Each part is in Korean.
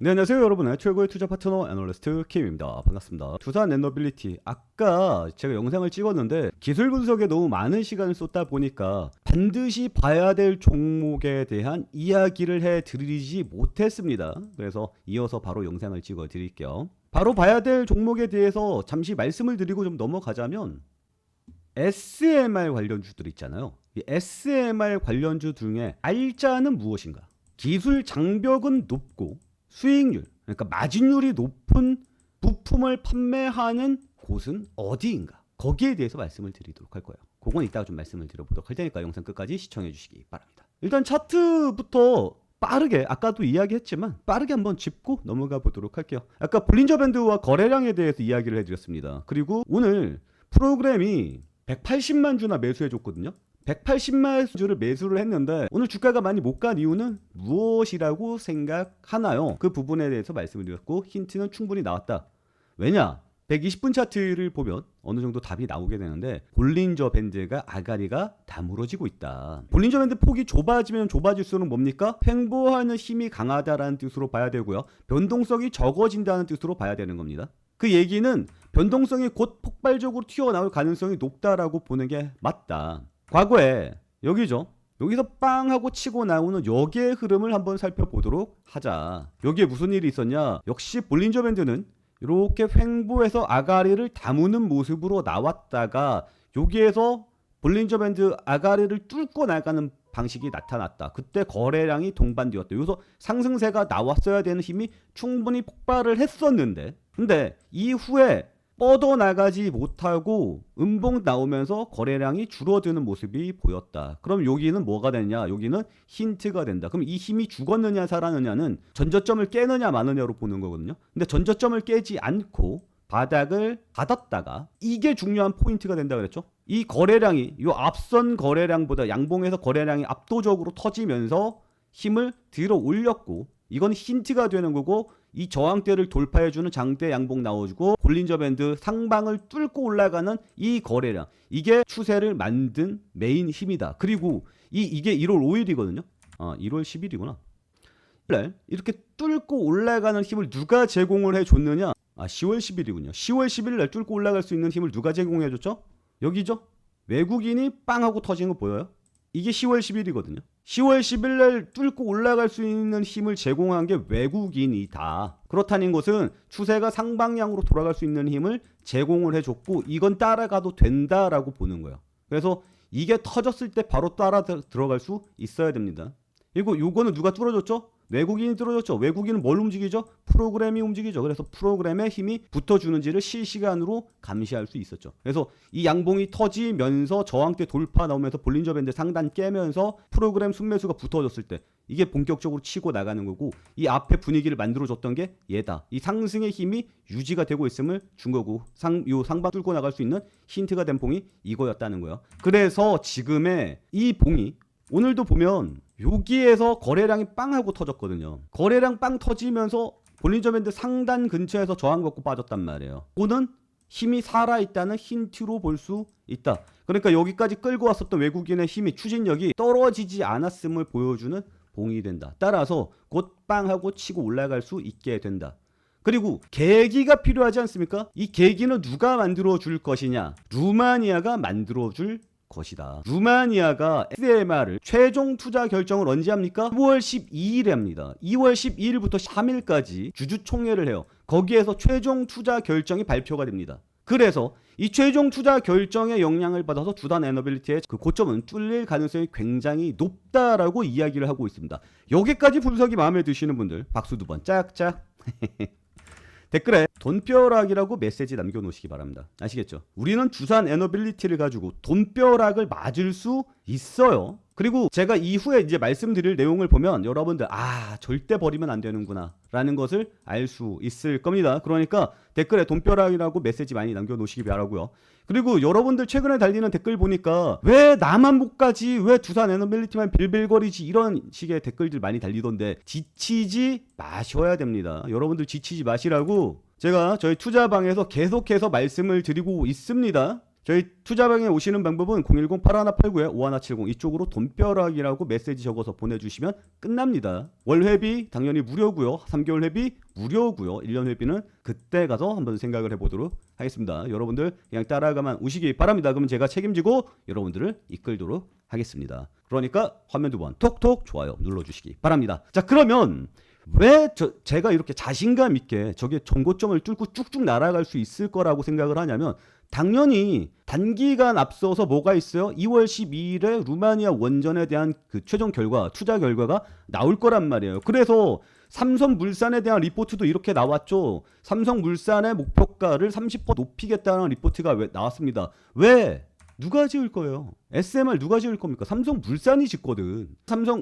네, 안녕하세요 여러분의 최고의 투자 파트너 애널리스트 킴입니다. 반갑습니다. 두산 에너빌리티, 아까 제가 영상을 찍었는데 기술 분석에 너무 많은 시간을 쏟다 보니까 반드시 봐야 될 종목에 대한 이야기를 해드리지 못했습니다. 그래서 이어서 바로 영상을 찍어 드릴게요. 바로 봐야 될 종목에 대해서 잠시 말씀을 드리고 좀 넘어가자면 SMR 관련주들 있잖아요. 이 SMR 관련주 중에 알짜는 무엇인가? 기술 장벽은 높고 수익률, 그러니까 마진율이 높은 부품을 판매하는 곳은 어디인가? 거기에 대해서 말씀을 드리도록 할 거예요. 그건 이따가 좀 말씀을 드려보도록 할 테니까 영상 끝까지 시청해 주시기 바랍니다. 일단 차트부터 빠르게, 아까도 이야기했지만 빠르게 한번 짚고 넘어가 보도록 할게요. 아까 볼린저 밴드와 거래량에 대해서 이야기를 해드렸습니다. 그리고 오늘 프로그램이 180만 주나 매수해 줬거든요. 180만 주를 매수를 했는데 오늘 주가가 많이 못 간 이유는 무엇이라고 생각하나요? 그 부분에 대해서 말씀을 드렸고 힌트는 충분히 나왔다. 왜냐? 120분 차트를 보면 어느 정도 답이 나오게 되는데 볼린저 밴드가 아가리가 다물어지고 있다. 볼린저 밴드 폭이 좁아지면 좁아질수록 뭡니까? 횡보하는 힘이 강하다라는 뜻으로 봐야 되고요. 변동성이 적어진다는 뜻으로 봐야 되는 겁니다. 그 얘기는 변동성이 곧 폭발적으로 튀어나올 가능성이 높다라고 보는 게 맞다. 과거에 여기죠. 여기서 빵 하고 치고 나오는 여기의 흐름을 한번 살펴보도록 하자. 여기에 무슨 일이 있었냐? 역시 볼린저 밴드는 이렇게 횡보해서 아가리를 다무는 모습으로 나왔다가 여기에서 볼린저 밴드 아가리를 뚫고 나가는 방식이 나타났다. 그때 거래량이 동반되었다. 여기서 상승세가 나왔어야 되는 힘이 충분히 폭발을 했었는데 근데 이후에 뻗어나가지 못하고 음봉 나오면서 거래량이 줄어드는 모습이 보였다. 그럼 여기는 뭐가 되냐? 여기는 힌트가 된다. 그럼 이 힘이 죽었느냐 살았느냐는 전저점을 깨느냐 마느냐로 보는 거거든요. 근데 전저점을 깨지 않고 바닥을 받았다가 이게 중요한 포인트가 된다 그랬죠. 이 거래량이 이 앞선 거래량보다 양봉에서 거래량이 압도적으로 터지면서 힘을 들어 올렸고 이건 힌트가 되는 거고 이 저항대를 돌파해주는 장대 양봉 나와주고 볼린저 밴드 상방을 뚫고 올라가는 이 거래량, 이게 추세를 만든 메인 힘이다. 그리고 이게 1월 5일이거든요 1월 10일이구나 이렇게 뚫고 올라가는 힘을 누가 제공을 해줬느냐? 10월 10일이군요 10월 10일 날 뚫고 올라갈 수 있는 힘을 누가 제공해줬죠? 여기죠. 외국인이 빵 하고 터진 거 보여요? 이게 10월 10일이거든요 10월 10일 날 뚫고 올라갈 수 있는 힘을 제공한 게 외국인이다. 그렇다는 것은 추세가 상방향으로 돌아갈 수 있는 힘을 제공을 해줬고 이건 따라가도 된다라고 보는 거예요. 그래서 이게 터졌을 때 바로 따라 들어갈 수 있어야 됩니다. 그리고 요거는 누가 뚫어줬죠? 외국인이 뚫어줬죠. 외국인은 뭘 움직이죠? 프로그램이 움직이죠. 그래서 프로그램에 힘이 붙어주는지를 실시간으로 감시할 수 있었죠. 그래서 이 양봉이 터지면서 저항대 돌파 나오면서 볼린저 밴드 상단 깨면서 프로그램 순매수가 붙어졌을 때 이게 본격적으로 치고 나가는 거고 이 앞에 분위기를 만들어줬던 게 얘다. 이 상승의 힘이 유지가 되고 있음을 준 거고 요 상방 뚫고 나갈 수 있는 힌트가 된 봉이 이거였다는 거예요. 그래서 지금의 이 봉이 오늘도 보면 여기에서 거래량이 빵 하고 터졌거든요. 거래량 빵 터지면서 볼린저 밴드 상단 근처에서 저항 받고 빠졌단 말이에요. 그거는 힘이 살아있다는 힌트로 볼 수 있다. 그러니까 여기까지 끌고 왔었던 외국인의 힘이 추진력이 떨어지지 않았음을 보여주는 봉이 된다. 따라서 곧 빵 하고 치고 올라갈 수 있게 된다. 그리고 계기가 필요하지 않습니까? 이 계기는 누가 만들어 줄 것이냐? 루마니아가 만들어 줄 것이다. 루마니아가 SMR을 최종 투자 결정을 언제 합니까? 2월 12일에 합니다. 2월 12일부터 3일까지 주주총회를 해요. 거기에서 최종 투자 결정이 발표가 됩니다. 그래서 이 최종 투자 결정의 영향을 받아서 두산 에너빌리티의 그 고점은 뚫릴 가능성이 굉장히 높다라고 이야기를 하고 있습니다. 여기까지 분석이 마음에 드시는 분들 박수 두 번 짝짝. 댓글에 돈벼락이라고 메시지 남겨놓으시기 바랍니다. 아시겠죠? 우리는 두산 에너빌리티를 가지고 돈벼락을 맞을 수 있어요. 그리고 제가 이후에 이제 말씀드릴 내용을 보면 여러분들 절대 버리면 안 되는구나 라는 것을 알 수 있을 겁니다. 그러니까 댓글에 돈벼락이라고 메시지 많이 남겨놓으시기 바라고요. 그리고 여러분들 최근에 달리는 댓글 보니까 왜 나만 못 가지, 왜 두산 에너빌리티만 빌빌거리지, 이런 식의 댓글들 많이 달리던데 지치지 마셔야 됩니다. 여러분들 지치지 마시라고 제가 저희 투자방에서 계속해서 말씀을 드리고 있습니다. 저희 투자방에 오시는 방법은 010-8189-5170 이쪽으로 돈벼락이라고 메시지 적어서 보내주시면 끝납니다. 월 회비 당연히 무료고요. 3개월 회비 무료고요. 1년 회비는 그때 가서 한번 생각을 해보도록 하겠습니다. 여러분들 그냥 따라가만 오시기 바랍니다. 그러면 제가 책임지고 여러분들을 이끌도록 하겠습니다. 그러니까 화면 2번 톡톡 좋아요 눌러주시기 바랍니다. 자, 그러면 왜 제가 이렇게 자신감 있게 저게 전고점을 뚫고 쭉쭉 날아갈 수 있을 거라고 생각을 하냐면, 당연히 단기간 앞서서 뭐가 있어요? 2월 12일에 루마니아 원전에 대한 그 최종 결과, 투자 결과가 나올 거란 말이에요. 그래서 삼성물산에 대한 리포트도 이렇게 나왔죠. 삼성물산의 목표가를 30% 높이겠다는 리포트가 왜 나왔습니다. 왜? 누가 지을 거예요? SMR 누가 지을 겁니까? 삼성물산이 짓거든.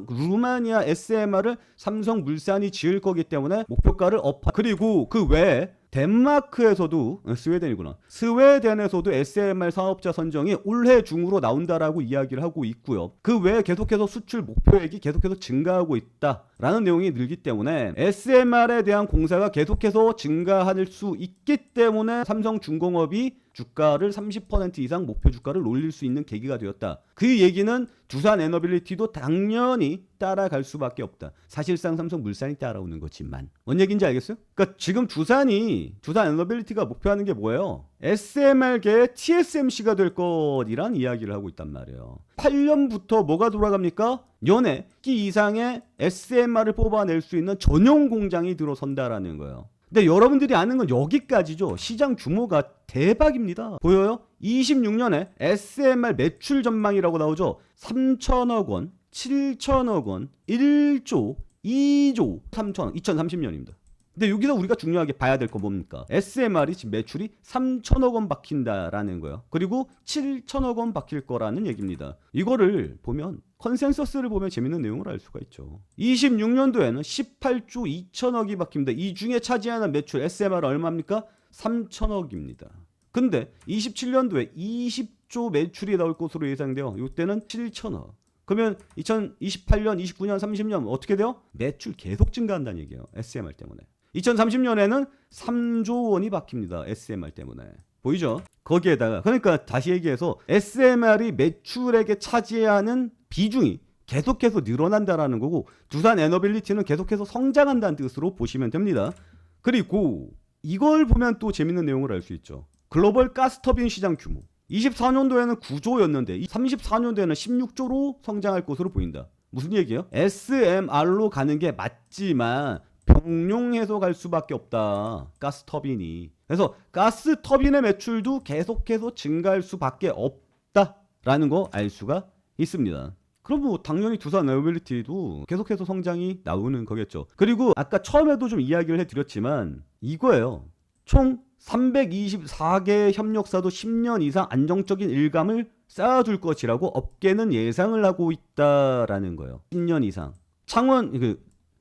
루마니아 SMR을 삼성물산이 지을 거기 때문에 목표가를 업하. 그리고 그 외에 덴마크에서도, 스웨덴이구나. 스웨덴에서도 SMR 사업자 선정이 올해 중으로 나온다라고 이야기를 하고 있고요. 그 외에 계속해서 수출 목표액이 계속해서 증가하고 있다라는 내용이 늘기 때문에 SMR에 대한 공사가 계속해서 증가할 수 있기 때문에 삼성중공업이 주가를 30% 이상 목표 주가를 올릴 수 있는 계기가 되었다. 그 얘기는 두산에너빌리티도 당연히 따라갈 수밖에 없다. 사실상 삼성물산이 따라오는 거지만. 뭔 얘기인지 알겠어요? 그러니까 지금 두산에너빌리티가 목표하는 게 뭐예요? SMR계의 TSMC가 될 것이란 이야기를 하고 있단 말이에요. 8년부터 뭐가 돌아갑니까? 연에 1기 이상의 SMR을 뽑아낼 수 있는 전용 공장이 들어선다라는 거예요. 근데 여러분들이 아는 건 여기까지죠. 시장 규모가 대박입니다. 보여요? 26년에 SMR 매출 전망이라고 나오죠. 3천억 원, 7천억 원, 1조, 2조, 3천억, 2030년입니다. 근데 여기서 우리가 중요하게 봐야 될 거 뭡니까? SMR이 지금 매출이 3천억 원 박힌다라는 거예요. 그리고 7천억 원 박힐 거라는 얘기입니다. 이거를 보면, 컨센서스를 보면 재밌는 내용을 알 수가 있죠. 26년도에는 18조 2천억이 박힙니다. 이 중에 차지하는 매출 SMR 얼마입니까? 3천억입니다. 근데 27년도에 20조 매출이 나올 것으로 예상돼요. 이때는 7천억. 그러면 2028년, 29년, 30년 어떻게 돼요? 매출 계속 증가한다는 얘기예요. SMR 때문에. 2030년에는 3조 원이 박힙니다. SMR 때문에. 보이죠? 거기에다가, 그러니까 다시 얘기해서 SMR이 매출액에 차지하는 비중이 계속해서 늘어난다라는 거고, 두산에너빌리티는 계속해서 성장한다는 뜻으로 보시면 됩니다. 그리고 이걸 보면 또 재밌는 내용을 알 수 있죠. 글로벌 가스터빈 시장 규모 24년도에는 9조였는데 34년도에는 16조로 성장할 것으로 보인다. 무슨 얘기예요? SMR로 가는 게 맞지만 병용해서 갈 수밖에 없다. 가스터빈이. 그래서 가스터빈의 매출도 계속해서 증가할 수밖에 없다라는 거 알 수가 있습니다. 그럼 뭐 당연히 두산에너빌리티도 계속해서 성장이 나오는 거겠죠. 그리고 아까 처음에도 좀 이야기를 해드렸지만 이거예요. 총 324개의 협력사도 10년 이상 안정적인 일감을 쌓아줄 것이라고 업계는 예상을 하고 있다라는 거예요. 10년 이상.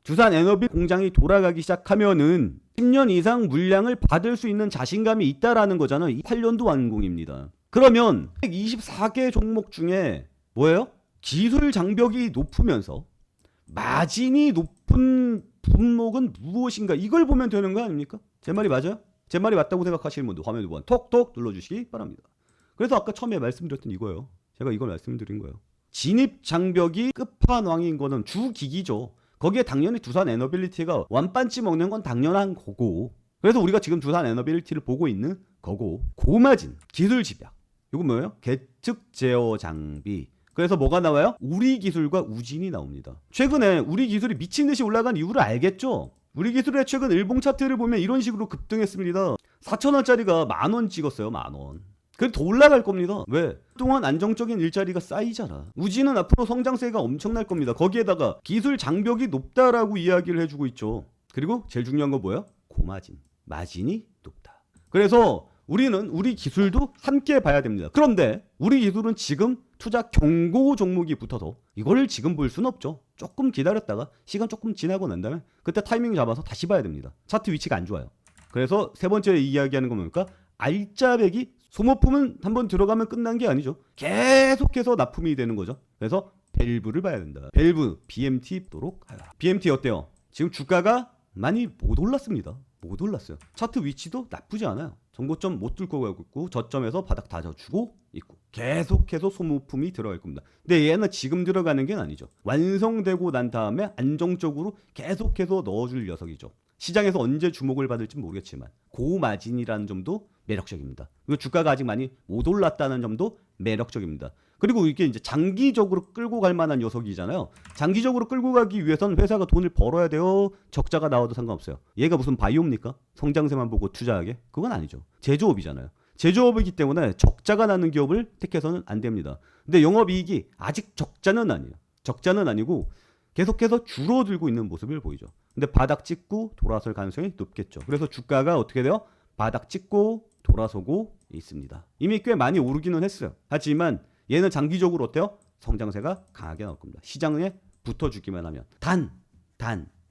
두산에너비 공장이 돌아가기 시작하면은 10년 이상 물량을 받을 수 있는 자신감이 있다라는 거잖아요. 8년도 완공입니다. 그러면 124개 종목 중에 뭐예요? 기술 장벽이 높으면서 마진이 높은 품목은 무엇인가? 이걸 보면 되는 거 아닙니까? 제 말이 맞아요? 제 말이 맞다고 생각하시는 분들 화면 2번 톡톡 눌러주시기 바랍니다. 그래서 아까 처음에 말씀드렸던 이거예요. 제가 이걸 말씀드린 거예요. 진입 장벽이 끝판왕인 거는 주기기죠. 거기에 당연히 두산에너빌리티가 완반치 먹는 건 당연한 거고, 그래서 우리가 지금 두산에너빌리티를 보고 있는 거고, 고마진, 기술 집약, 이건 뭐예요? 계측 제어 장비. 그래서 뭐가 나와요? 우리 기술과 우진이 나옵니다. 최근에 우리 기술이 미친 듯이 올라간 이유를 알겠죠? 우리 기술의 최근 일봉 차트를 보면 이런 식으로 급등했습니다. 4,000원짜리가 10,000원 찍었어요. 10,000원. 그래도 더 올라갈 겁니다. 왜? 그동안 안정적인 일자리가 쌓이잖아. 우진은 앞으로 성장세가 엄청날 겁니다. 거기에다가 기술 장벽이 높다라고 이야기를 해주고 있죠. 그리고 제일 중요한 건 뭐예요? 고마진. 마진이 높다. 그래서 우리는 우리 기술도 함께 봐야 됩니다. 그런데 우리 기술은 지금 투자 경고 종목이 붙어서 이걸 지금 볼 수는 없죠. 조금 기다렸다가 시간 조금 지나고 난 다음에 그때 타이밍 잡아서 다시 봐야 됩니다. 차트 위치가 안 좋아요. 그래서 세 번째 이야기하는 건 뭡니까? 알짜배기. 소모품은 한번 들어가면 끝난 게 아니죠. 계속해서 납품이 되는 거죠. 그래서 밸브를 봐야 된다. 밸브, BMT 보도록 하라. BMT 어때요? 지금 주가가 많이 못 올랐습니다. 못 올랐어요. 차트 위치도 나쁘지 않아요. 전고점 못 뚫고 가고 있고 저점에서 바닥 다져주고 있고 계속해서 소모품이 들어갈 겁니다. 근데 얘는 지금 들어가는 게 아니죠. 완성되고 난 다음에 안정적으로 계속해서 넣어줄 녀석이죠. 시장에서 언제 주목을 받을지 모르겠지만 고마진이라는 점도 매력적입니다. 그리고 주가가 아직 많이 못 올랐다는 점도 매력적입니다. 그리고 이게 이제 장기적으로 끌고 갈 만한 녀석이잖아요. 장기적으로 끌고 가기 위해서는 회사가 돈을 벌어야 돼요. 적자가 나와도 상관없어요. 얘가 무슨 바이오입니까? 성장세만 보고 투자하게? 그건 아니죠. 제조업이잖아요. 제조업이기 때문에 적자가 나는 기업을 택해서는 안 됩니다. 근데 영업이익이 아직 적자는 아니에요. 적자는 아니고 계속해서 줄어들고 있는 모습을 보이죠. 근데 바닥 찍고 돌아설 가능성이 높겠죠. 그래서 주가가 어떻게 돼요? 바닥 찍고 돌아서고 있습니다. 이미 꽤 많이 오르기는 했어요. 하지만 얘는 장기적으로 어때요? 성장세가 강하게 나올 겁니다. 시장에 붙어주기만 하면. 단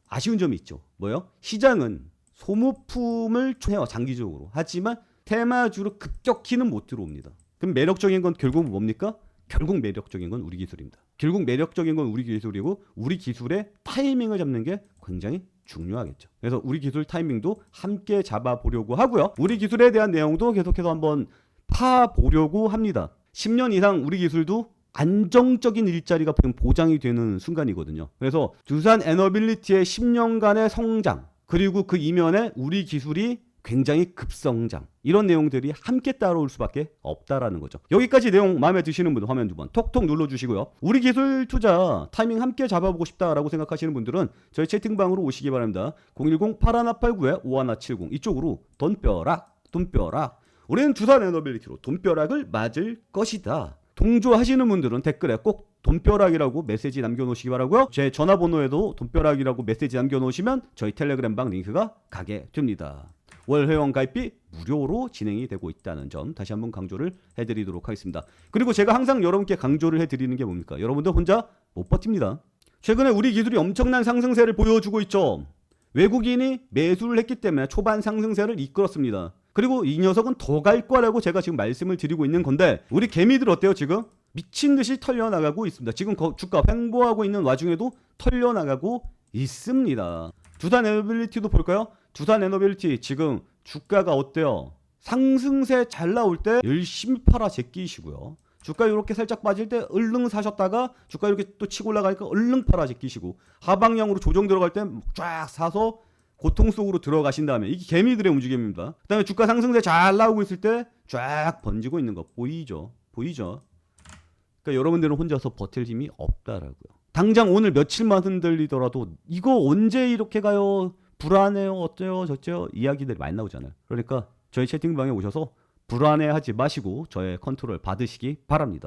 아쉬운 점이 있죠. 뭐요? 시장은 소모품을 해요. 장기적으로. 하지만 테마주로 급격히는 못 들어옵니다. 그럼 매력적인 건 결국 뭡니까? 결국 매력적인 건 우리 기술입니다. 결국 매력적인 건 우리 기술이고 우리 기술의 타이밍을 잡는 게 굉장히 중요하겠죠. 그래서 우리 기술 타이밍도 함께 잡아보려고 하고요. 우리 기술에 대한 내용도 계속해서 한번 파보려고 합니다. 10년 이상 우리 기술도 안정적인 일자리가 보장이 되는 순간이거든요. 그래서 두산 에너빌리티의 10년간의 성장 그리고 그 이면에 우리 기술이 굉장히 급성장 이런 내용들이 함께 따라올 수밖에 없다라는 거죠. 여기까지 내용 마음에 드시는 분들 화면 2번 톡톡 눌러주시고요. 우리 기술 투자 타이밍 함께 잡아보고 싶다라고 생각하시는 분들은 저희 채팅방으로 오시기 바랍니다. 010-8189-5170 이쪽으로 돈벼락 우리는 두산 에너빌리티로 돈벼락을 맞을 것이다. 동조하시는 분들은 댓글에 꼭 돈벼락이라고 메시지 남겨놓으시기 바라고요. 제 전화번호에도 돈벼락이라고 메시지 남겨놓으시면 저희 텔레그램방 링크가 가게 됩니다. 월 회원 가입비 무료로 진행이 되고 있다는 점 다시 한번 강조를 해드리도록 하겠습니다. 그리고 제가 항상 여러분께 강조를 해드리는 게 뭡니까? 여러분들 혼자 못 버팁니다. 최근에 우리 기술이 엄청난 상승세를 보여주고 있죠. 외국인이 매수를 했기 때문에 초반 상승세를 이끌었습니다. 그리고 이 녀석은 더 갈 거라고 제가 지금 말씀을 드리고 있는 건데 우리 개미들 어때요 지금? 미친 듯이 털려나가고 있습니다. 지금 주가 횡보하고 있는 와중에도 털려나가고 있습니다. 두산 에너빌리티도 볼까요? 두산 에너빌리티 지금 주가가 어때요? 상승세 잘 나올 때 열심히 팔아 제끼시고요. 주가 이렇게 살짝 빠질 때 얼른 사셨다가 주가 이렇게 또 치고 올라가니까 얼른 팔아 제끼시고 하방향으로 조정 들어갈 때 쫙 사서 고통 속으로 들어가신 다음에 이게 개미들의 움직임입니다. 그 다음에 주가 상승세 잘 나오고 있을 때 쫙 번지고 있는 거 보이죠? 그러니까 여러분들은 혼자서 버틸 힘이 없다라고요. 당장 오늘 며칠만 흔들리더라도 이거 언제 이렇게 가요? 불안해요? 어때요? 저째요? 이야기들이 많이 나오잖아요. 그러니까 저희 채팅방에 오셔서 불안해하지 마시고 저의 컨트롤 받으시기 바랍니다.